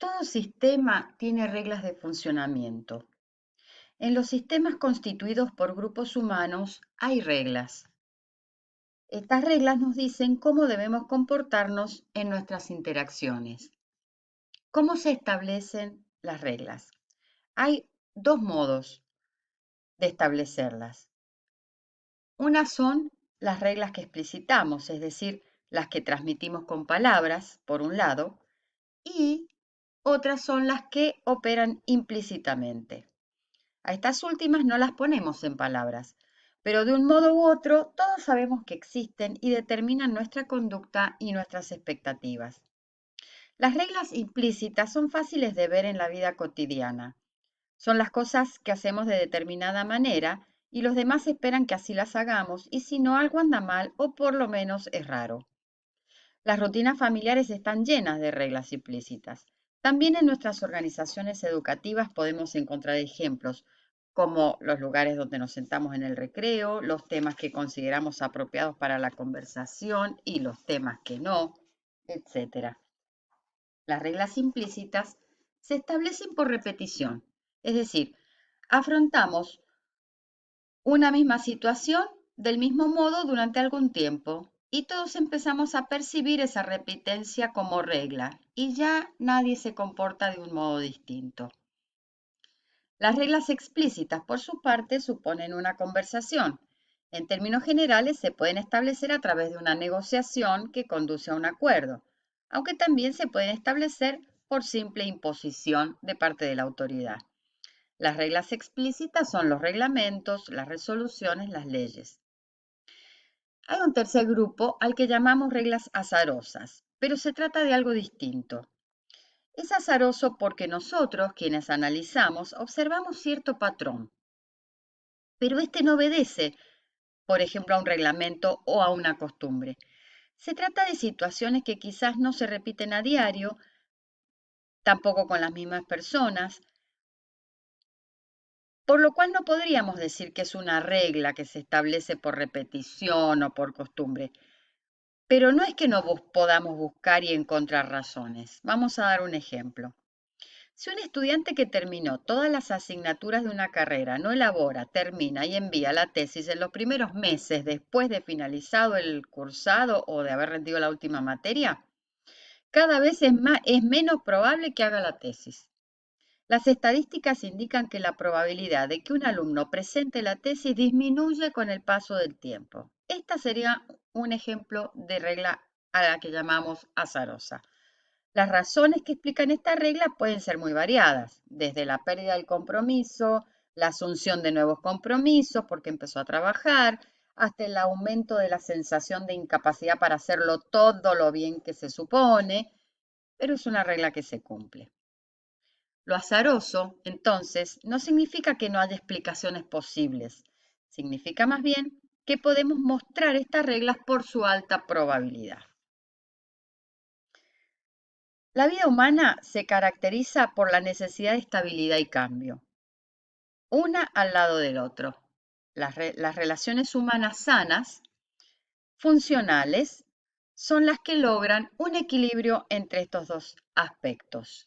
Todo sistema tiene reglas de funcionamiento. En los sistemas constituidos por grupos humanos hay reglas. Estas reglas nos dicen cómo debemos comportarnos en nuestras interacciones. ¿Cómo se establecen las reglas? Hay dos modos de establecerlas. Una son las reglas que explicitamos, es decir, las que transmitimos con palabras, por un lado, y otras son las que operan implícitamente. A estas últimas no las ponemos en palabras, pero de un modo u otro todos sabemos que existen y determinan nuestra conducta y nuestras expectativas. Las reglas implícitas son fáciles de ver en la vida cotidiana. Son las cosas que hacemos de determinada manera y los demás esperan que así las hagamos y si no algo anda mal o por lo menos es raro. Las rutinas familiares están llenas de reglas implícitas. También en nuestras organizaciones educativas podemos encontrar ejemplos como los lugares donde nos sentamos en el recreo, los temas que consideramos apropiados para la conversación y los temas que no, etc. Las reglas implícitas se establecen por repetición, es decir, afrontamos una misma situación del mismo modo durante algún tiempo y todos empezamos a percibir esa repitencia como regla y ya nadie se comporta de un modo distinto. Las reglas explícitas, por su parte, suponen una conversación. En términos generales, se pueden establecer a través de una negociación que conduce a un acuerdo, aunque también se pueden establecer por simple imposición de parte de la autoridad. Las reglas explícitas son los reglamentos, las resoluciones, las leyes. Hay un tercer grupo al que llamamos reglas azarosas, pero se trata de algo distinto. Es azaroso porque nosotros, quienes analizamos, observamos cierto patrón, pero este no obedece, por ejemplo, a un reglamento o a una costumbre. Se trata de situaciones que quizás no se repiten a diario, tampoco con las mismas personas, por lo cual no podríamos decir que es una regla que se establece por repetición o por costumbre. Pero no es que no podamos buscar y encontrar razones. Vamos a dar un ejemplo. Si un estudiante que terminó todas las asignaturas de una carrera no elabora, termina y envía la tesis en los primeros meses después de finalizado el cursado o de haber rendido la última materia, cada vez es menos probable que haga la tesis. Las estadísticas indican que la probabilidad de que un alumno presente la tesis disminuye con el paso del tiempo. Esta sería un ejemplo de regla a la que llamamos azarosa. Las razones que explican esta regla pueden ser muy variadas, desde la pérdida del compromiso, la asunción de nuevos compromisos porque empezó a trabajar, hasta el aumento de la sensación de incapacidad para hacerlo todo lo bien que se supone, pero es una regla que se cumple. Lo azaroso, entonces, no significa que no haya explicaciones posibles, significa más bien que podemos mostrar estas reglas por su alta probabilidad. La vida humana se caracteriza por la necesidad de estabilidad y cambio, una al lado del otro. Las relaciones humanas sanas, funcionales, son las que logran un equilibrio entre estos dos aspectos.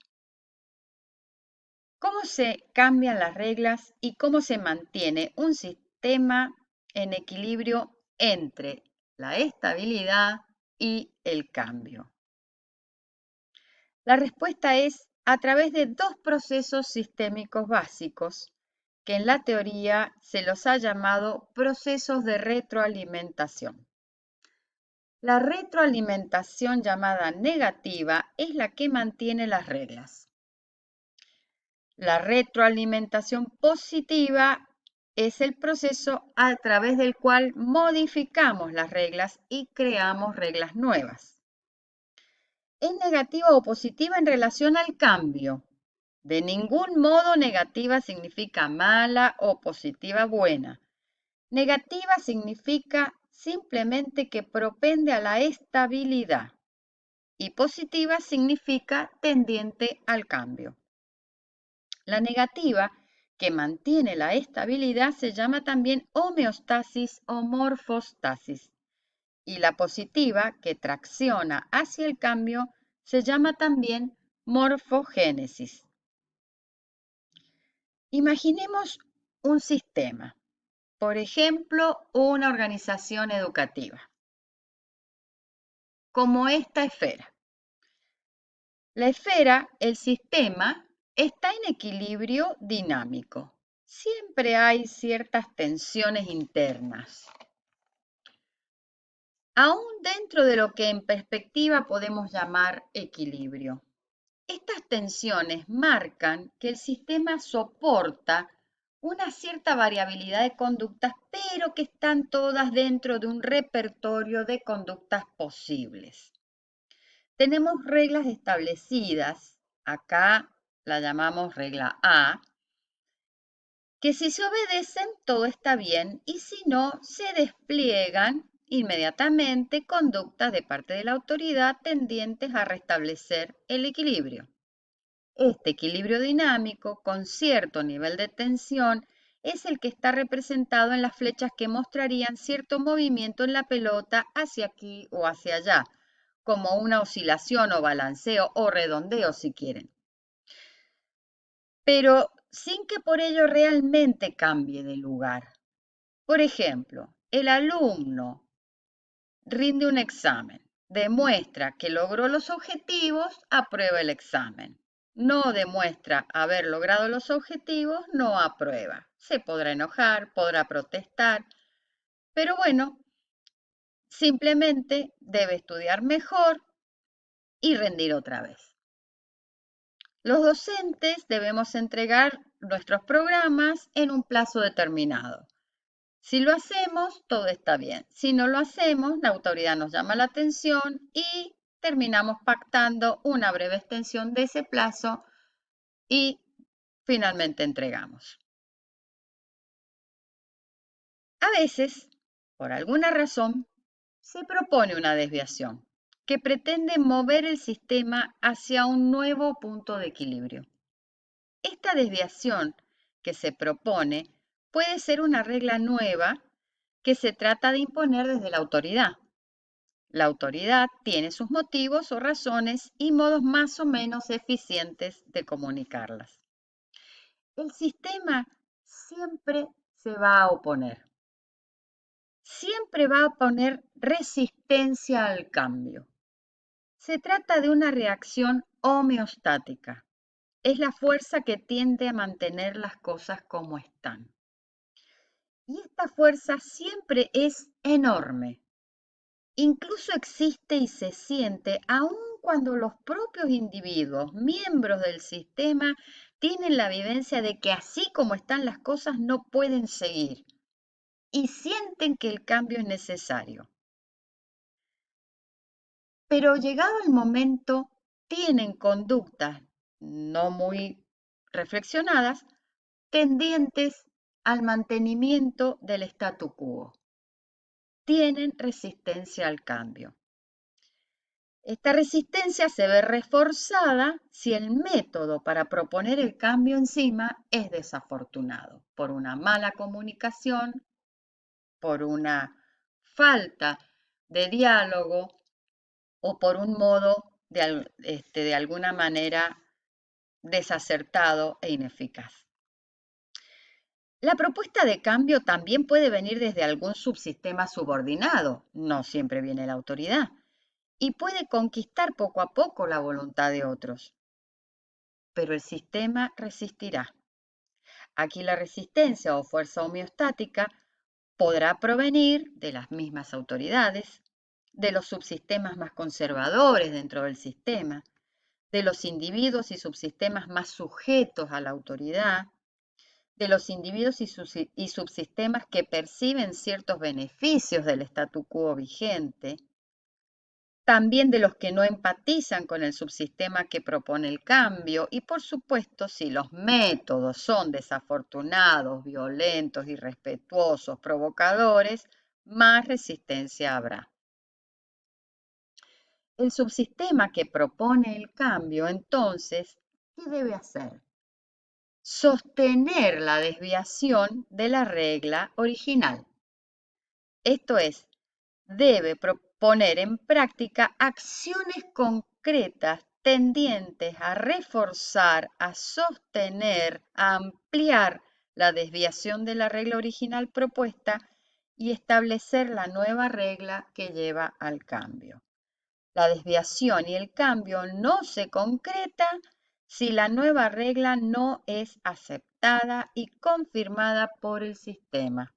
¿Cómo se cambian las reglas y cómo se mantiene un sistema en equilibrio entre la estabilidad y el cambio? La respuesta es a través de dos procesos sistémicos básicos, que en la teoría se los ha llamado procesos de retroalimentación. La retroalimentación llamada negativa es la que mantiene las reglas. La retroalimentación positiva es el proceso a través del cual modificamos las reglas y creamos reglas nuevas. Es negativa o positiva en relación al cambio. De ningún modo negativa significa mala o positiva buena. Negativa significa simplemente que propende a la estabilidad y positiva significa tendiente al cambio. La negativa, que mantiene la estabilidad, se llama también homeostasis o morfostasis. Y la positiva, que tracciona hacia el cambio, se llama también Morfogénesis. Imaginemos un sistema, por ejemplo, una organización educativa, como esta esfera. La esfera, el sistema, está en equilibrio dinámico. Siempre hay ciertas tensiones internas, aún dentro de lo que en perspectiva podemos llamar equilibrio. Estas tensiones marcan que el sistema soporta una cierta variabilidad de conductas, pero que están todas dentro de un repertorio de conductas posibles. Tenemos reglas establecidas, acá la llamamos regla A, que si se obedecen todo está bien y si no, se despliegan inmediatamente conductas de parte de la autoridad tendientes a restablecer el equilibrio. Este equilibrio dinámico con cierto nivel de tensión es el que está representado en las flechas que mostrarían cierto movimiento en la pelota hacia aquí o hacia allá, como una oscilación o balanceo o redondeo si quieren. Pero sin que por ello realmente cambie de lugar. Por ejemplo, el alumno rinde un examen, demuestra que logró los objetivos, aprueba el examen. No demuestra haber logrado los objetivos, no aprueba. Se podrá enojar, podrá protestar, pero bueno, simplemente debe estudiar mejor y rendir otra vez. Los docentes debemos entregar nuestros programas en un plazo determinado. Si lo hacemos, todo está bien. Si no lo hacemos, la autoridad nos llama la atención y terminamos pactando una breve extensión de ese plazo y finalmente entregamos. A veces, por alguna razón, se propone una desviación que pretende mover el sistema hacia un nuevo punto de equilibrio. Esta desviación que se propone puede ser una regla nueva que se trata de imponer desde la autoridad. La autoridad tiene sus motivos o razones y modos más o menos eficientes de comunicarlas. El sistema siempre se va a oponer. Siempre va a poner resistencia al cambio. Se trata de una reacción homeostática. Es la fuerza que tiende a mantener las cosas como están. Y esta fuerza siempre es enorme. Incluso existe y se siente aun cuando los propios individuos, miembros del sistema, tienen la vivencia de que así como están las cosas no pueden seguir y sienten que el cambio es necesario. Pero llegado el momento, tienen conductas no muy reflexionadas, tendientes al mantenimiento del statu quo. Tienen resistencia al cambio. Esta resistencia se ve reforzada si el método para proponer el cambio encima es desafortunado, por una mala comunicación, por una falta de diálogo o por un modo de alguna manera desacertado e ineficaz. La propuesta de cambio también puede venir desde algún subsistema subordinado, no siempre viene la autoridad, y puede conquistar poco a poco la voluntad de otros. Pero el sistema resistirá. Aquí la resistencia o fuerza homeostática podrá provenir de las mismas autoridades, de los subsistemas más conservadores dentro del sistema, de los individuos y subsistemas más sujetos a la autoridad, de los individuos y subsistemas que perciben ciertos beneficios del statu quo vigente, también de los que no empatizan con el subsistema que propone el cambio y, por supuesto, si los métodos son desafortunados, violentos, irrespetuosos, provocadores, más resistencia habrá. El subsistema que propone el cambio, entonces, ¿qué debe hacer? Sostener la desviación de la regla original. Esto es, debe poner en práctica acciones concretas tendientes a reforzar, a sostener, a ampliar la desviación de la regla original propuesta y establecer la nueva regla que lleva al cambio. La desviación y el cambio no se concreta si la nueva regla no es aceptada y confirmada por el sistema.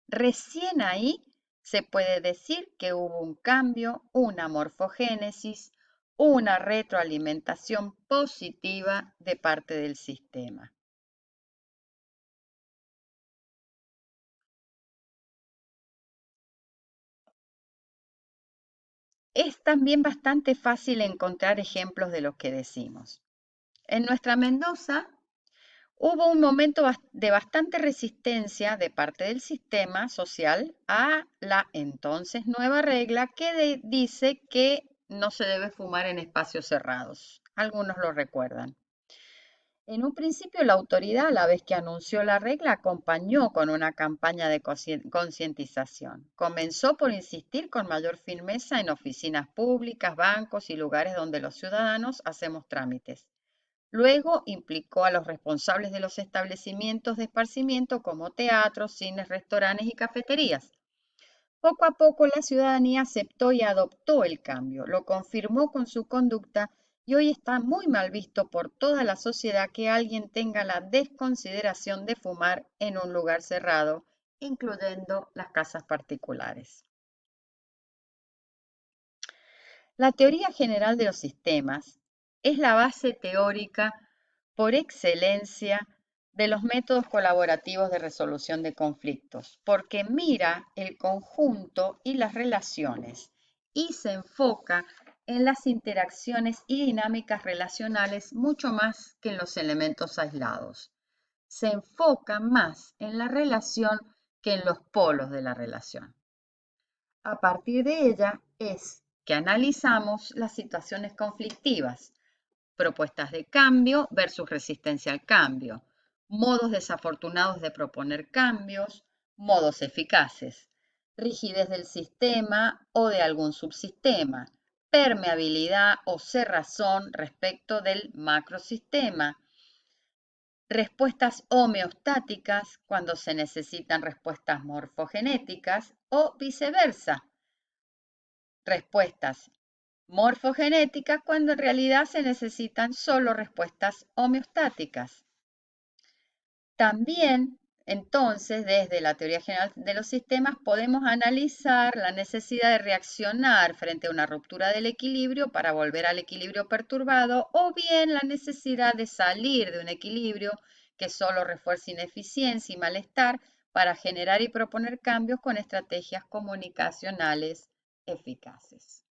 Recién ahí se puede decir que hubo un cambio, una morfogénesis, una retroalimentación positiva de parte del sistema. Es también bastante fácil encontrar ejemplos de lo que decimos. En nuestra Mendoza hubo un momento de bastante resistencia de parte del sistema social a la entonces nueva regla que dice que no se debe fumar en espacios cerrados. Algunos lo recuerdan. En un principio, la autoridad, a la vez que anunció la regla, acompañó con una campaña de concientización. Comenzó por insistir con mayor firmeza en oficinas públicas, bancos y lugares donde los ciudadanos hacemos trámites. Luego implicó a los responsables de los establecimientos de esparcimiento como teatros, cines, restaurantes y cafeterías. Poco a poco la ciudadanía aceptó y adoptó el cambio, lo confirmó con su conducta y hoy está muy mal visto por toda la sociedad que alguien tenga la desconsideración de fumar en un lugar cerrado, incluyendo las casas particulares. La teoría general de los sistemas es la base teórica por excelencia de los métodos colaborativos de resolución de conflictos, porque mira el conjunto y las relaciones y se enfoca en las interacciones y dinámicas relacionales mucho más que en los elementos aislados. Se enfoca más en la relación que en los polos de la relación. A partir de ella es que analizamos las situaciones conflictivas, propuestas de cambio versus resistencia al cambio, modos desafortunados de proponer cambios, modos eficaces, rigidez del sistema o de algún subsistema, permeabilidad o cerrazón respecto del macrosistema, respuestas homeostáticas cuando se necesitan respuestas morfogenéticas o viceversa, respuestas morfogenéticas cuando en realidad se necesitan solo respuestas homeostáticas. También, entonces, desde la teoría general de los sistemas, podemos analizar la necesidad de reaccionar frente a una ruptura del equilibrio para volver al equilibrio perturbado o bien la necesidad de salir de un equilibrio que solo refuerza ineficiencia y malestar para generar y proponer cambios con estrategias comunicacionales eficaces.